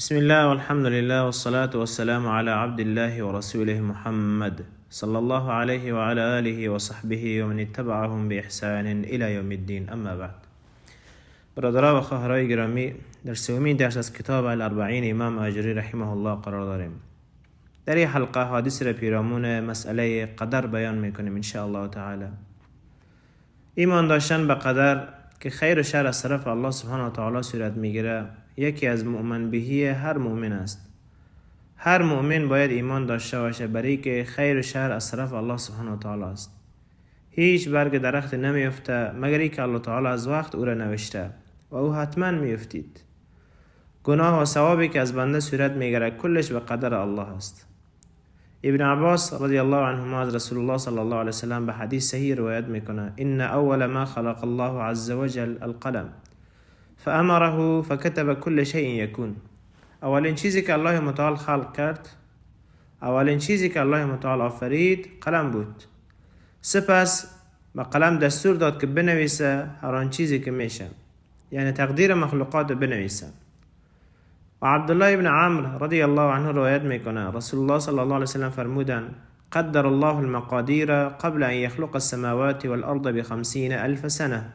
بسم الله والحمد لله والصلاة والسلام على عبد الله ورسوله محمد صلى الله عليه وعلى آله وصحبه ومن اتبعهم بإحسان إلى يوم الدين. اما بعد، برادران و خواهرای گرامی، در سومین درس از کتاب الاربعین امام آجری رحمه الله قرار داریم. در این حلقه حادث را پیرامون مسئله قدر بیان میکنیم ان شاء الله تعالی. ایمان داشتن به قدر که خیر و شر از طرف الله سبحانه و تعالی صورت میگیره یکی از مؤمن بهی هر مؤمن است. هر مؤمن باید ایمان داشته باشه برای که خیر و شر از طرف الله سبحانه و تعالی است. هیچ برگ درخت نمیفته مگر اینکه الله تعالی از وقت او را نوشته و او حتما میفتید. گناه و ثوابی که از بنده صورت میگیره کلش به قدر الله است. ابن عباس رضی الله عنهما از رسول الله صلی الله علیه وسلم به حدیث صحیح روایت میکنه: ان اول ما خلق الله عز وجل القلم فامره فكتب كل شيء يكون. اولین چیزی که الله متعال خلق کرد، اولین چیزی که الله متعال آفرید قلم بود. سپس به قلم دستور داد که بنویسه هر آن چیزی که میشه، یعنی تقدیر مخلوقات بنویسه. و عبدالله ابن عمرو رضی الله عنه روایت میکنه رسول الله صلی الله علیه وسلم فرمودن: قدر الله المقادیر قبل ان يخلق السماوات والارض ب50,000 سنه.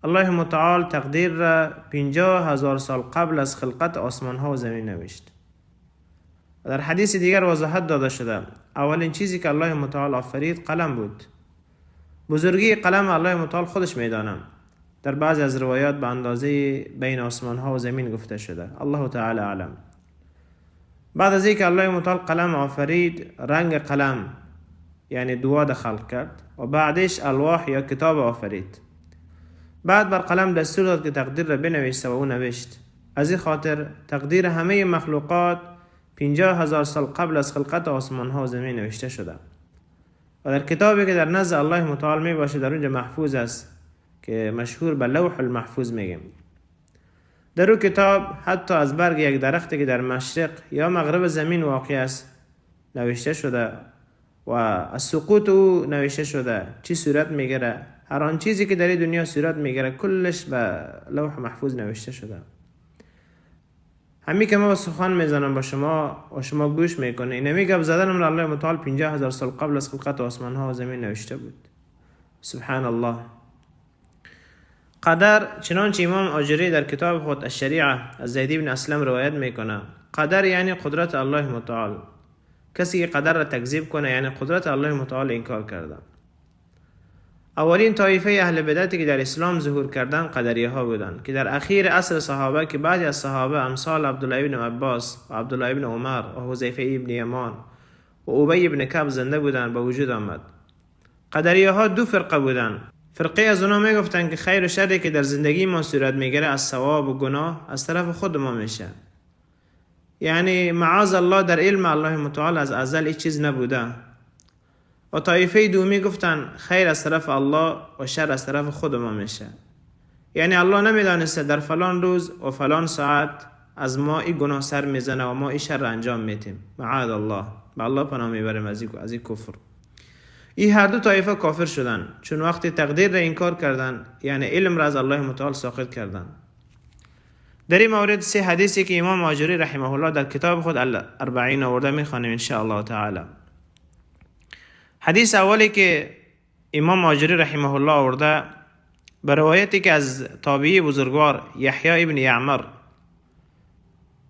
الله متعال تقدیر را 50,000 سال قبل از خلقت آسمان ها و زمین نوشت. در حدیث دیگر وضاحت داده شده اولین چیزی که الله متعال آفرید قلم بود. بزرگی قلم الله متعال خودش میدانه. در بعض از روایات به اندازه بین آسمان ها و زمین گفته شده. الله تعالی اعلم. بعد از اینکه الله متعال قلم آفرید، رنگ قلم یعنی دواد خلق کرد و بعدش الواح یا کتاب آفرید. بعد بر قلم دستور داد که تقدیر را بنویسه و او نوشت. از این خاطر تقدیر همه مخلوقات 50,000 سال قبل از خلقت آسمان ها و زمین نوشته شده و در کتابی که در نزد الله متعال می باشه در اونجا محفوظ است که مشهور به لوح المحفوظ میگیم. در اون کتاب حتی از برگ یک درختی که در مشرق یا مغرب زمین واقع است نوشته شده و از سقوط او نوشته شده چی صورت میگیره. هر آن چیزی که در این دنیا صورت میگیره کلش به لوح محفوظ نوشته شده. همین که ما سخن میزنم با شما و شما گوش میکنه، اینمی گپ زدنم را الله متعال 50,000 سال قبل از خلقت آسمان ها و زمین نوشته بود. سبحان الله. قدر، چنانچه امام آجری در کتاب خود الشریعه از زید بن اسلم روایت میکنه، قدر یعنی قدرت الله متعال. کسی که قدر را تکذیب کنه یعنی قدرت الله متعال انکار کرده. اولین طایفه اهل بدعتی که در اسلام ظهور کردن قدریه ها بودند که در اخیر عصر صحابه که بعضی از صحابه امثال عبدالله ابن عباس و عبدالله ابن عمر و حذیفه ابن یمان و ابی ابن کعب زنده بودند به وجود آمد. قدریه ها دو فرقه بودند. فرقه از اونها میگفتن که خیر و شری که در زندگی ما صورت میگیره از ثواب و گناه از طرف خود ما میشه، یعنی معاذ الله در علم الله متعال از ازل هیچ چیز نبوده. و طایفه دومی گفتن خیر از طرف الله و شر از طرف خود ما میشه، یعنی الله نمیدانسته در فلان روز و فلان ساعت از ما این گناه سر میزنه و ما این شر انجام میتیم. معاذ الله، به الله پناه میبریم از این کفر. این هر دو طایفه کافر شدن چون وقتی تقدیر را انکار کردن یعنی علم را از الله متعال ساقط کردن. در این مورد سه حدیثی که امام آجری رحمه الله در کتاب خود الاربعین آورده میخوانیم ان شاء الله تعالی. حدیث اولی که امام آجری رحمه الله آورده به روایتی که از تابعی بزرگوار یحیی ابن یعمر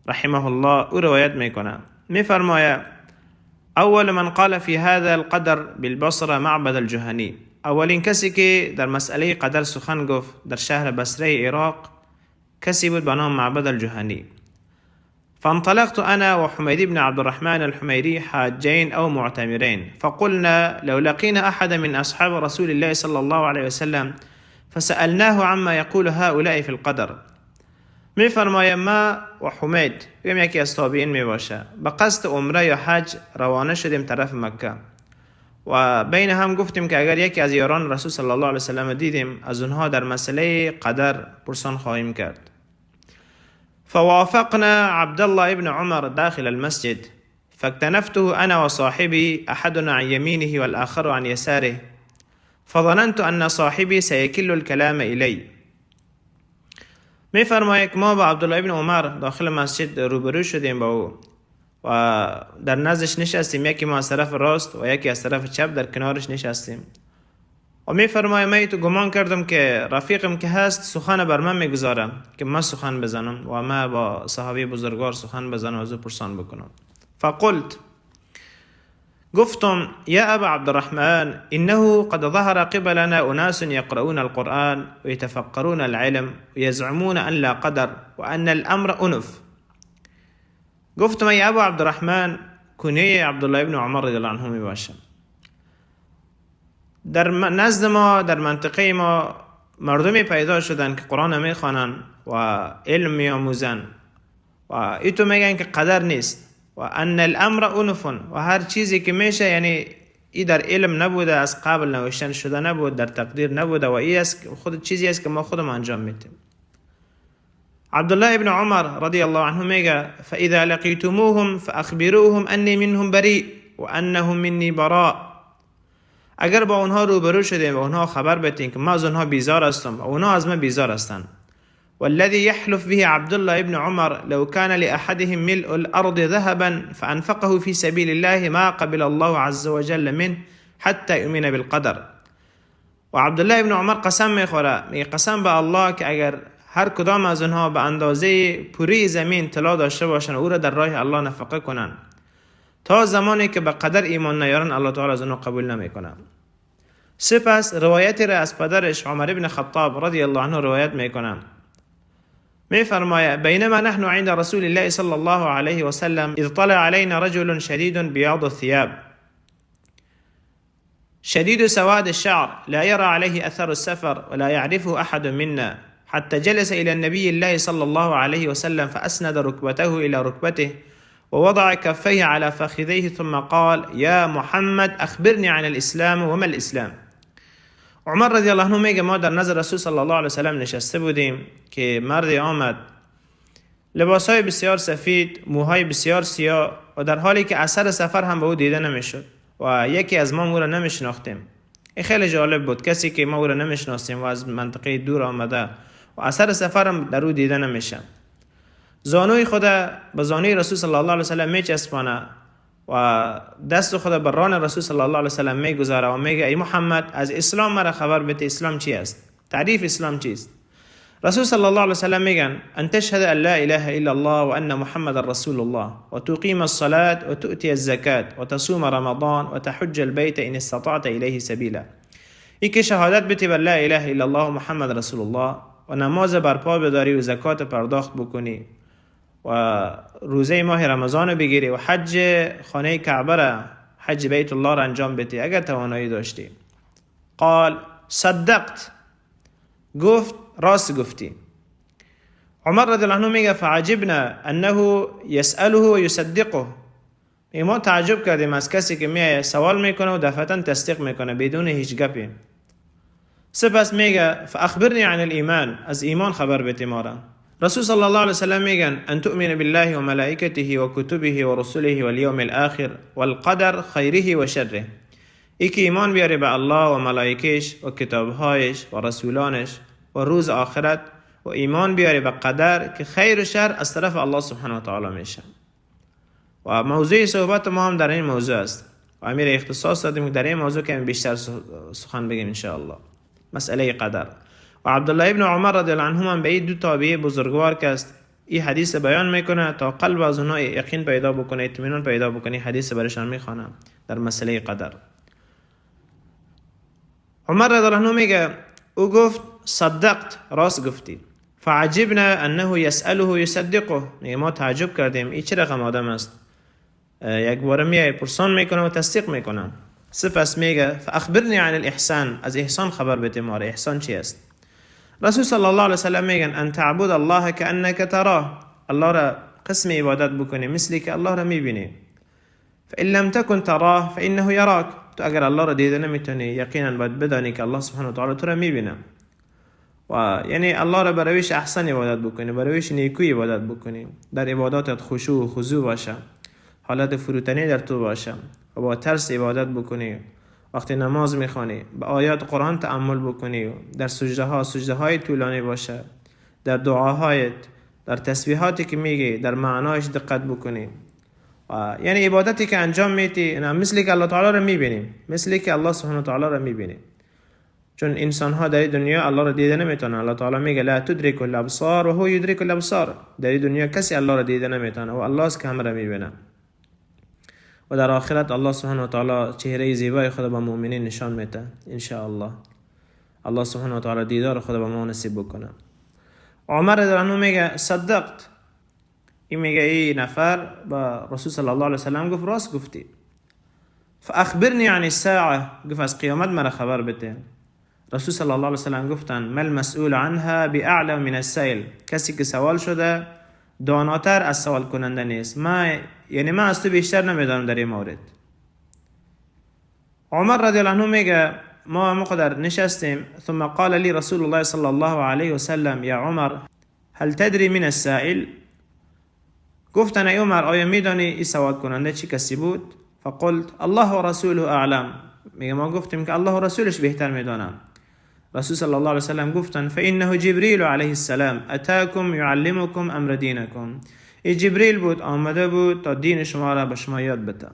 رحمه الله او روایت میکنه. میفرماید: اول من قال في هذا القدر بالبصره معبد الجهنی. اولین کسی که در مسئله قدر سخن گفت در شهر بصره عراق کسی بود به نام معبد الجهنی. فانطلقت أنا وحميد بن عبد الرحمن الحميري حاجين أو معتمرين، فقلنا لو لقينا أحد من أصحاب رسول الله صلى الله عليه وسلم فسألناه عما يقول هؤلاء في القدر. میفرماید ما و حمید یکی از تابعین میباشه به قصد عمره یا حج روانه شدیم طرف مکه و بین هم گفتیم که اگر یکی از یاران رسول صلی الله علیه وسلم دیدیم از اونها در مسئله قدر پرسان خواهیم کرد. فوافقنا عبد الله ابن عمر داخل المسجد فاكتنفته أنا وصاحبي أحدنا عن يمينه والآخر عن يساره فظننت أن صاحبي سيكل الكلام إلي میفرماید که ما با عبدالله ابن عمر داخل مسجد روبرو شدیم با او و در نزدش نشستیم، یکی ما از طرف راست و یکی از طرف چپ در کنارش نشستیم و میفرماید من تو گمان کردم که رفیقم که هست سخن بر من میگذارم که من سخن بزنم و من با صحابی بزرگوار سخن بزنم و از او پرسان بکنم. فقلت، گفتم یا ابا عبدالرحمن انه قد ظهر قبلنا اناس يقرؤون القرآن ويتفقرون العلم ويزعمون ان لا قدر وان الامر انف. گفتم ای ابا عبدالرحمن، کنیه عبدالله ابن عمر رضی الله عنه می باشه. در نزد ما در منطقه ما مردمی پیدا شدن که قرآن می خوانن و علم می آموزن و ایتو میگن که قدر نیست و ان الامر انف و هر چیزی که میشه یعنی ای در علم نبوده، از قبل نوشتن شده نبود، در تقدیر نبوده و ای است خود چیزی است که ما خودم انجام میدیم. عبدالله ابن عمر رضی الله عنه میگه فاذا لقيتموهم فاخبروهم اني منهم بريء وانهم مني براء. اگر با اونها روبرو شدیم و اونها خبر بدین که ما از اونها بیزار هستم و اونها از من بیزار هستند. والذي يحلف به عبد الله ابن عمر لو كان لأحدهم ملء الأرض ذهبا فأنفقه في سبيل الله ما قبل الله عز وجل منه حتى يؤمن بالقدر. و عبدالله ابن عمر قسم میخوره، میگه قسم به الله که اگر هر کدام از اونها به اندازه پوری زمین طلا داشته باشن او را در راه الله نفقه کنن تا زمانی که به قدر ایمان نیارن الله تعالی از اونها قبول نمیکنه. سپس روایتی را از پدرش عمر ابن خطاب رضی الله عنه روایت میکنه، میفرماید بينما نحن عند رسول الله صلى الله عليه وسلم اذ طلع علينا رجل شديد بياض الثياب شديد سواد الشعر لا يرى عليه أثر السفر ولا يعرفه أحد منا حتى جلس إلى النبي الله صلى الله عليه وسلم فأسند ركبته إلى ركبته ووضع كفيه على فخذيه ثم قال يا محمد أخبرني عن الإسلام وما الإسلام. عمر رضی الله عنه میگه ما در نزد رسول صلی الله علیه و سلم نشسته بودیم که مردی آمد، لباسهای بسیار سفید، موهای بسیار سیاه و در حالی که اثر سفر هم به او دیده نمیشد و یکی از ما او را نمیشناختیم. این خیلی جالب بود، کسی که ما او را نمیشناسیم و از منطقه دور آمده و اثر سفر هم در او دیده نمیشه. زانوی خود به زانوی رسول صلی الله علیه و سلم میچسبانه و دست خود بر ران رسول صلی الله علیه و سلم میگذاره و میگه ای محمد از اسلام مرا خبر بده، اسلام چی است؟ تعریف اسلام چیست؟ رسول صلی الله علیه و سلم میگن ان تشهد ان لا اله الا الله وان محمد رسول الله وتقيم الصلاه وتؤتي الزكاه وتصوم رمضان وتحج البيت ان استطعت الیه سبیلا. ای که شهادت بدی بر لا اله الا الله و محمد رسول الله و نماز برپا بداری و زکات پرداخت بکنی و روزه ماه رمضان بگیری و حج خانه کعبه را، حج بیت الله را انجام بدی اگر توانایی داشتی. قال صدقت، گفت راست گفتی. عمر رضی الله عنه میگه فعجبنا انه يسأله و يصدقه. ما تعجب کردیم از کسی که میایه سوال میکنه و دفعتا تصدیق میکنه بدون هیچ گپی. سپس میگه فاخبرني عن الایمان، از ایمان خبر بده ما را. رسول صلی الله علیه وسلم میگن ان تؤمن بالله و ملائکته و کتبه و رسله و اليوم الاخر والقدر خیره و شره. ای که ایمان بیاره به الله و ملائکش و کتابهایش و رسولانش و روز آخرت و ایمان بیاره به قدر که خیر و شر از طرف الله سبحانه و تعالی میشه. و موضوع صحبت ما هم در این موضوع است و امیر اختصاص دادیم در این موضوع که بیشتر سخن بگیم ان شاء الله، مسئله قدر. و عبدالله ابن عمر رضی الله عنهما به این دو تابعی بزرگوار که است این حدیث بیان میکنه تا قلب از اونها یقین پیدا بکنه، اطمینان پیدا بکنه. حدیث برشان میخوانه در مسئله قدر. عمر رضی الله عنه میگه او گفت صدقت، راست گفتی. فعجبنا انه يسأله و يصدقه. ما تعجب کردیم این چه رقم آدم است، یک بار میای پرسان میکنه و تصدیق میکنه. سپس میگه فاخبرني عن الاحسان، از احسان خبر بده ما. احسان چی است؟ رسول صلی الله علیه وسلم میگن ان تعبد الله كأنك تراه، الله را قسم عبادت بکنی مثلی که الله را میبینی. فإن لم تكن تراه فإنه يراك، تو اگر الله را دیده نمیتونی یقینا باید بدانی که الله سبحانه و تعالی تو را میبینه. و یعنی الله را برویش احسن عبادت بکنی، برویش نیکوی عبادت بکنی، در عباداتت خشوع و خضوع باشه، حالت فروتنی در تو باشه و با ترس عبادت بکنی. وقتی نماز میخوانی به آیات قرآن تأمل بکنی، در سجده های طولانی باشه، در دعاهایت، در تسبیحاتی که میگی، در معنایش دقت بکنی. یعنی عبادتی که انجام میدی مثلی که الله تعالی رو میبینیم، مثلی که الله سبحانه و تعالی رو میبینیم. چون انسان ها در دنیا الله رو دیده نمیتونن. الله تعالی میگه لا تدرک الابصار و هو یدرک الابصار. در دنیا کسی الله رو دیده نمیتونه و الله است که همه رو میبینه. و در آخرت الله سبحانه و تعالی چهره زیبای خود به مؤمنین نشان میده ان شاء الله. الله سبحانه و تعالی دیدار خود به ما نصیب بکنه. عمر رضی الله عنه میگه صدقت. این میگه این نفر با رسول صلی الله علیه و سلم گفت راست گفتی. فاخبرنی عن الساعه. گفت از قیامت مرا خبر بده. رسول صلی الله علیه و سلم گفتن ما المسئول عنها باعلم من السائل. کسی که سوال شده داناتر از سوال کننده نیست. من از تو بیشتر نمیدانم در این مورد. عمر رضی الله عنه میگه ما مقدر نشستیم ثم قال لي رسول الله صلی الله علیه و سلم یا عمر هل تدری من السائل. گفتن ای عمر آیا میدانی این سوال کننده چی کسی بود؟ فقلت الله و رسوله اعلم. میگه ما گفتیم که الله و رسولش بهتر میدانم. رسول صلی الله علیه و سلم گفتن فانه جبریل علیه السلام اتاکم یعلمکم امر دینکم. این جبریل بود، آمده بود تا دین شما را به شما یاد بده.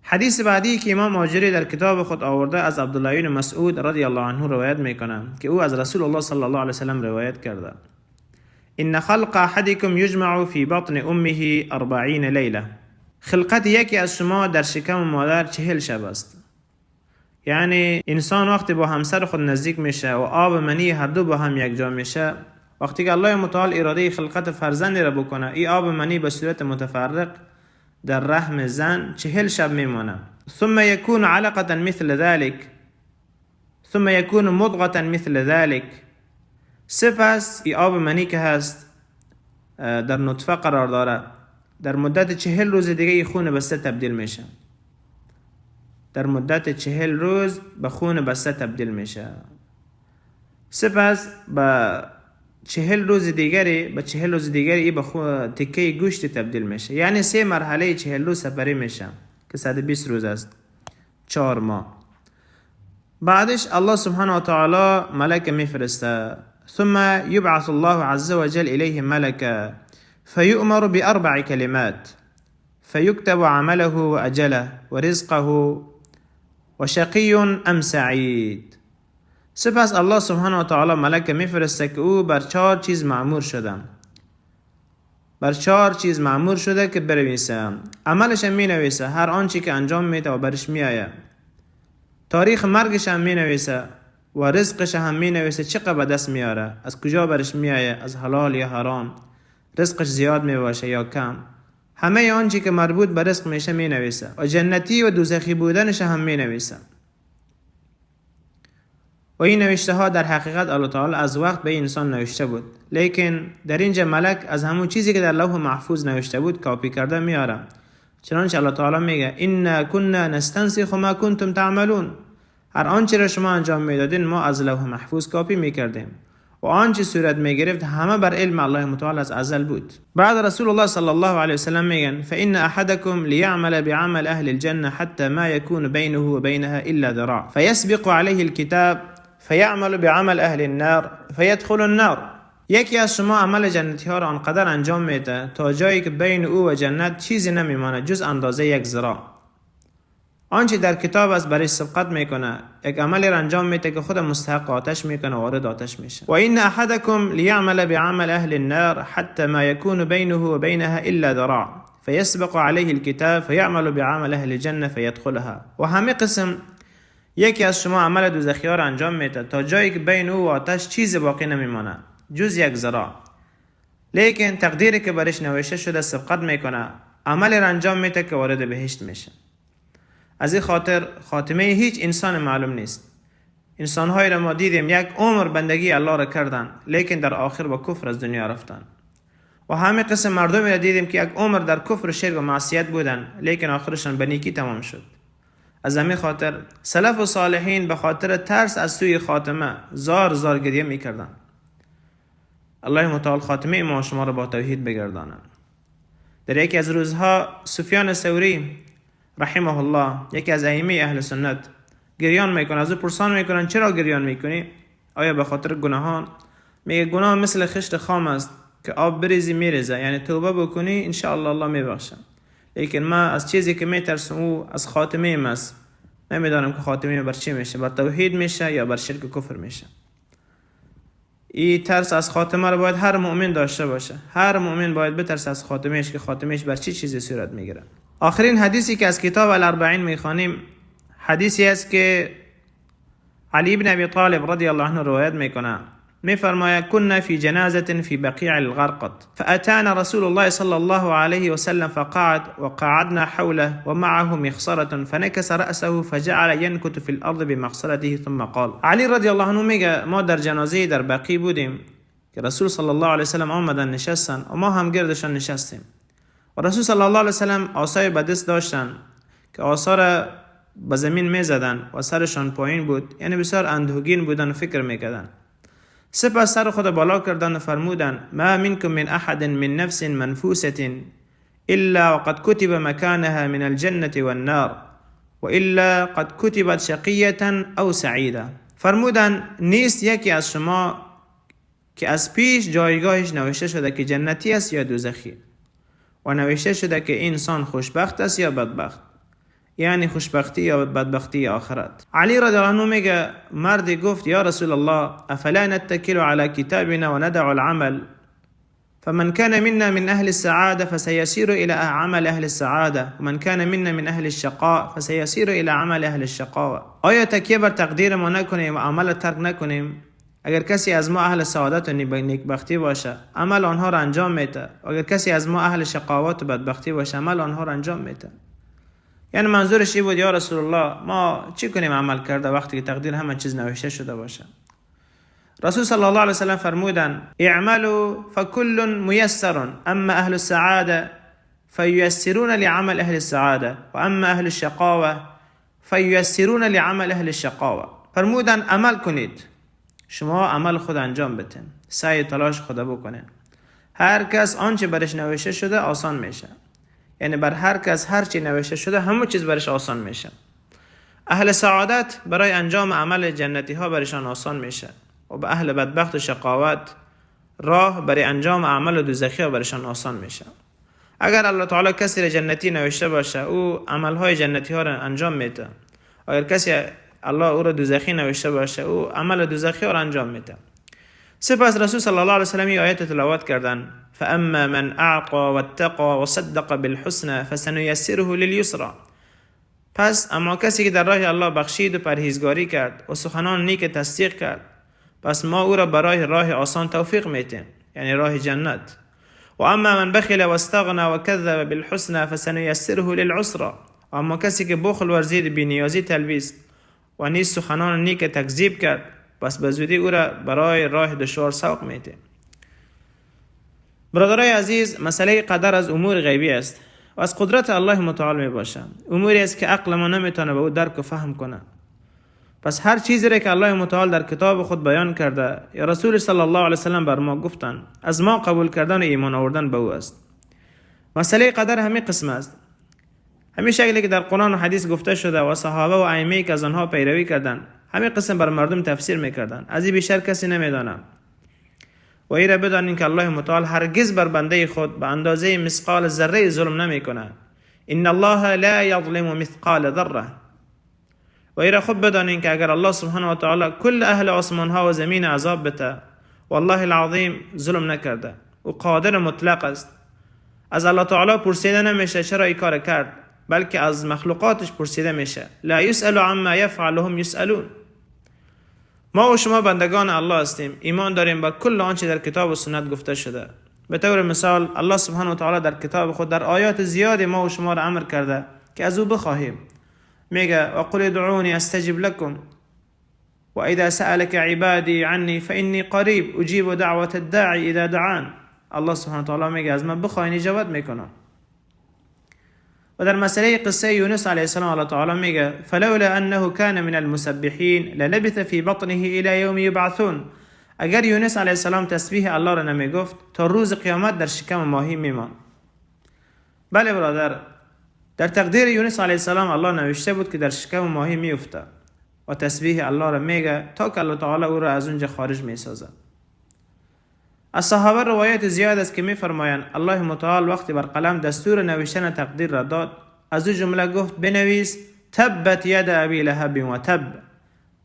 حدیث بعدی که امام ماجری در کتاب خود آورده از عبدالله بن مسعود رضی الله عنه روایت میکنه که او از رسول الله صلی الله علیه و سلم روایت کرده ان خلق احدکم یجمع فی بطن امه 40 لیله. خلقت یکی از شما در شکم مادر 40 شب است. یعنی انسان وقتی با همسر خود نزدیک میشه و آب منی هر دو با هم یکجا میشه، وقتی که الله متعال اراده خلقت فرزندی را بکنه، این آب منی به صورت متفرق در رحم زن 40 شب میمونه. ثم يكون علقة مثل ذلك ثم يكون مضغة مثل ذلك. سپس این آب منی که هست در نطفه قرار داره، در مدت 40 روز دیگه این خون بسته تبدیل میشه. در مدت 40 روز به خون بسته تبدیل میشه. سپس به 40 روز دیگری به تکه گوشت تبدیل میشه. یعنی 3 مرحله 40 روز سپری میشه که 120 روز است، 4 ماه. بعدش الله سبحانه و تعالی ملک میفرسته. ثم يبعث الله عز وجل إليه ملكا فيؤمر ب4 كلمات فيكتب عمله وأجله ورزقه وشقي أم سعيد. سپس الله سبحانه و تعالی ملک میفرسته که او بر 4 چیز مأمور شده که بنویسه. عملش هم مینویسه، هر آنچه که انجام میده و برش میآید. تاریخ مرگش هم مینویسه و رزقش هم مینویسه، چقدر به دست میاره، از کجا برش میآید، از حلال یا حرام، رزقش زیاد میباشه یا کم. همه آنچه که مربوط به رزق میشه مینویسه و جنتی و دوزخی بودنش هم مینویسه. و این نوشته ها در حقیقت الله تعالی از وقت به انسان نوشته بود، لیکن در اینجا ملک از همون چیزی که در لوح محفوظ نوشته بود کاپی کرده میاره. چنانچه الله تعالی میگه انا كنا نستنسخ ما کنتم تعملون. هر آنچه را شما انجام میدادین ما از لوح محفوظ کاپی میکردیم و آنچه صورت میگرفت همه بر علم الله متعال از ازل بود. بعد رسول الله صلی الله علیه وسلم میگن فإن أحدكم ليعمل بعمل أهل الجنة حتى ما يكون بينه وبينها إلا ذراع فيسبق عليه الكتاب فيعمل بعمل أهل النار فيدخل النار. یکی از شما عمل جنتی ها را آنقدر انجام میده تا جایی که بین او و جنت چیزی نمیمانه جز اندازه 1 ذراع. آنچه در کتاب است برای سبقت میکنه، یک عملی را انجام میده که خود مستحق آتش میکنه و وارد آتش میشه. و این احدکم لیعمل بعمل اهل النار حتى ما يكون بينه وبينها الا ذراع فيسبق عليه الكتاب فيعمل بعمل اهل الجنه فيدخلها. و همه قسم یکی از شما عمل دوزخی ها را انجام میده تا جایی که بین او و آتش چیزی باقی نمیمانه جز 1 ذراع، لیکن تقدیری که برش نوشته شده سبقت میکنه، عملی را انجام میده که وارد بهشت میشه. از این خاطر خاتمه هیچ انسان معلوم نیست. انسان‌هایی را ما دیدیم 1 عمر بندگی الله را کردن لیکن در آخر با کفر از دنیا رفتن. و همه قسم مردمی را دیدیم که 1 عمر در کفر و شرک و معصیت بودن لیکن آخرشان به نیکی تمام شد. از همین خاطر سلف و صالحین به خاطر ترس از سوی خاتمه زار گریه میکردن. الله متعال خاتمه ما شما را با توحید بگرداند. در یکی از روزها سفیان ثوری رحمه الله، یکی از ائمه اهل سنت، گریان میکنه. از او پرسان میکنن چرا گریان میکنی؟ آیا به خاطر گناهان؟ میگه گناه مثل خشت خام است که آب بریزی میریزه، یعنی توبه بکنی انشاءالله الله میبخشه. لیکن من از چیزی که میترسم او از خاتمه ایم است. نمیدانم که خاتمه بر چی میشه، بر توحید میشه یا بر شرک و کفر میشه. این ترس از خاتمه رو باید هر مؤمن داشته باشه. هر مؤمن باید بترسه از خاتمهش که خاتمهش بر چی چیزی صورت میگیره. آخرین حدیثی که از کتاب الاربعین میخوانیم حدیثی است که علی بن ابی طالب رضی الله عنه روایت میکنه. میفرماید كنا في جنازة في بقيع الغرقد فأتانا رسول الله صلى الله عليه وسلم فقعد وقعدنا حوله ومعه مخصرة فنكس رأسه فجعل ينكت في الأرض بمخصرته ثم قال. علی رضی الله عنه میگه ما در جنازه در بقیع بودیم که رسول صلی الله علیه وسلم آمدن نشستن و ما هم گردشان نشستیم و رسول صلی الله علیه وسلم عصای به دست داشتن که عصا را به زمین میزدن و سرشان پایین بود، یعنی بسیار اندوهگین بودن و فکر میکردن. سپس سر خود بالا کردن و فرمودن ما منکم من احد من نفس منفوسة الا وقد كتب مكانها من الجنة والنار والا قد كتبت شقیة او سعیدة. فرمودن نیست یکی از شما که از پیش جایگاهش نوشته شده که جنتی است یا دوزخی و نوشته شده که این انسان خوشبخت است یا بدبخت، یعنی خوشبختی یا بدبختی آخرت. علی رضی الله عنه میگه مردی گفت یا رسول الله افلا نتکل على کتابنا و ندع العمل فمن كان منا من اهل السعاده فسيسير الى عمل اهل السعاده ومن كان منا من اهل الشقاء فسيسير الى عمل اهل الشقاء. آیا تکیه بر تقدیر ما نکنیم و عمل ترک نکنیم؟ اگر کسی از ما اهل سعادت و نیکبختی باشه عمل آنها را انجام میده، اگر کسی از ما اهل شقاوت و بدبختی باشه عمل آنها را انجام میده. یعنی منظورش این بود یا رسول الله ما چی کنیم عمل کرده وقتی که تقدیر همه چیز نوشته شده باشه؟ رسول صلی الله علیه وسلم فرمودن اعملوا فكل ميسر اما اهل السعاده فييسرون لعمل اهل السعاده و اما اهل الشقاوه فييسرون لعمل اهل الشقاوه. فرمودن عمل کنید، شما عمل خود انجام بدین، سعی تلاش خود بکنین. هر کس آنچه برش نوشته شده آسان میشه، یعنی بر هر کس هر چی نوشته شده همه چیز برش آسان میشه. اهل سعادت برای انجام عمل جنتی ها برشان آسان میشه و به اهل بدبخت و شقاوت راه برای انجام عمل دوزخی ها برشان آسان میشه. اگر الله تعالی کسی را جنتی نوشته باشه او عمل های جنتی ها را انجام میده، اگر کسی الله او را دوزخی نوشته باشه او عمل دوزخی ها را انجام میده. سپس رسول صلی الله علیه و سلم این آیت تلاوت کردن فاما من اعطى واتقى وصدق بالحسنى فسنيسره لليسرى. پس اما کسی که در راه الله بخشید و پرهیزگاری کرد و سخنان نیک تصدیق کرد پس ما او را برای راه آسان توفیق میتیم، یعنی راه جنت. و اما من بخل واستغنى وكذب بالحسنى فسنيسره للعسرى. اما کسی که بخل ورزید بی‌نیازی تلبیس و نیز سخنان نیک تکذیب کرد پس به زودی او را برای راه دشوار سوق میتیم. برادرای عزیز، مسئله قدر از امور غیبی است و از قدرت الله متعال می باشه. اموری است که عقل ما نمیتونه به او درک و فهم کنه. پس هر چیزی را که الله متعال در کتاب خود بیان کرده یا رسول صلی الله علیه وسلم بر ما گفتن از ما قبول کردن و ایمان آوردن به او است. مسئله قدر همین قسم است. همین شکلی که در قرآن و حدیث گفته شده و صحابه و ائمه که از آنها پیروی کردند همین قسم بر مردم تفسیر میکردن. از این بیشتر کسی نمیدانه. و این را بدانین که الله متعال هرگز بر بنده خود به اندازه مثقال ذره ظلم نمیکنه. ان الله لا یظلم مثقال ذره. و این را خود بدانین که اگر الله سبحانه و تعالی کل اهل آسمان ها و زمین عذاب بده والله العظیم ظلم نکرده و قادر مطلق است. از الله تعالی پرسیده نمیشه چرا این کار کرد، بلکه از مخلوقاتش پرسیده میشه. لا یسأل عما یفعل هم یسألون. ما و شما بندگان الله هستیم، ایمان داریم به کل آنچه در کتاب و سنت گفته شده. به طور مثال الله سبحانه و تعالی در کتاب خود در آیات زیادی ما و شما را امر کرده که از او بخواهیم. میگه وقل ادعوني استجب لكم واذا سألك عبادي عني فاني قريب اجيب دعوة الداعي اذا دعان. الله سبحانه و تعالی میگه از من بخواین اجابت میکنم. و در مسئله قصه یونس علیه السلام الله تعالی میگه فلولا انه كان من المسبحين للبث في بطنه الى يوم يبعثون. اگر یونس علیه السلام تسبیح الله را نمیگفت تا روز قیامت در شکم ماهی میمان. بله برادر، در تقدیر یونس علیه السلام الله نوشته بود که در شکم ماهی میفته و تسبیح الله را میگه تا که الله تعالی او را از اونجا خارج میسازه. از صحابه روایت زیاد است که میفرمایند الله متعال وقتی بر قلم دستور نوشتن تقدیر را داد، از او جمله گفت بنویس تبت ید ابی لهب و تب،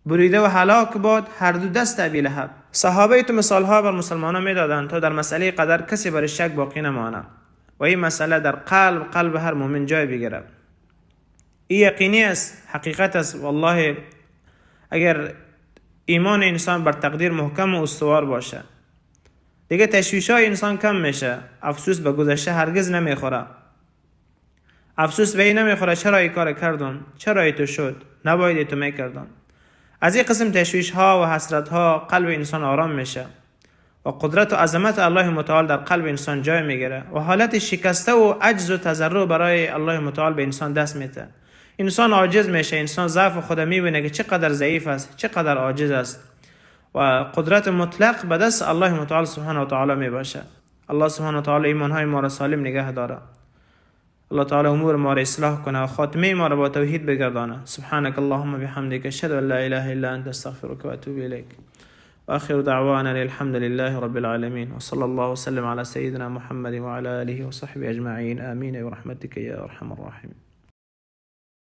بریده و هلاک باد هر دو دست ابی لهب. صحابه تو مثال ها بر مسلمانان میدادند تا در مسئله قدر کسی بر شک باقی نمانه و این مسئله در قلب هر مؤمن جای بگیره. این یقینی است، حقیقت است. والله اگر ایمان انسان بر تقدیر محکم و استوار باشه، دیگه تشویش های انسان کم میشه. افسوس به گذشته هرگز نمیخوره. افسوس به این نمیخوره چرا این کار کردم، چرا ای تو شد، نباید تو میکردم. از این قسم تشویش ها و حسرت ها قلب انسان آرام میشه و قدرت و عظمت الله متعال در قلب انسان جای میگیره و حالت شکسته و عجز و تضرع برای الله متعال به انسان دست میده. انسان عاجز میشه، انسان ضعف خود میبینه که چقدر ضعیف است، چقدر عاجز است و قدرت مطلق به دست الله متعال سبحانه و تعالی میباشه. الله سبحانه و تعالی ایمان های ما را سالم نگه داره. الله تعالی امور ما را اصلاح کنه و خاتمه ما را با توحید بگردانه. سبحانك اللهم بحمدك اشهد ان لا اله الا انت استغفرك واتوب اليك واخر دعوانا الحمد لله رب العالمين وصلى الله وسلم على سيدنا محمد وعلى اله وصحبه اجمعين امين برحمتك يا ارحم الراحمين.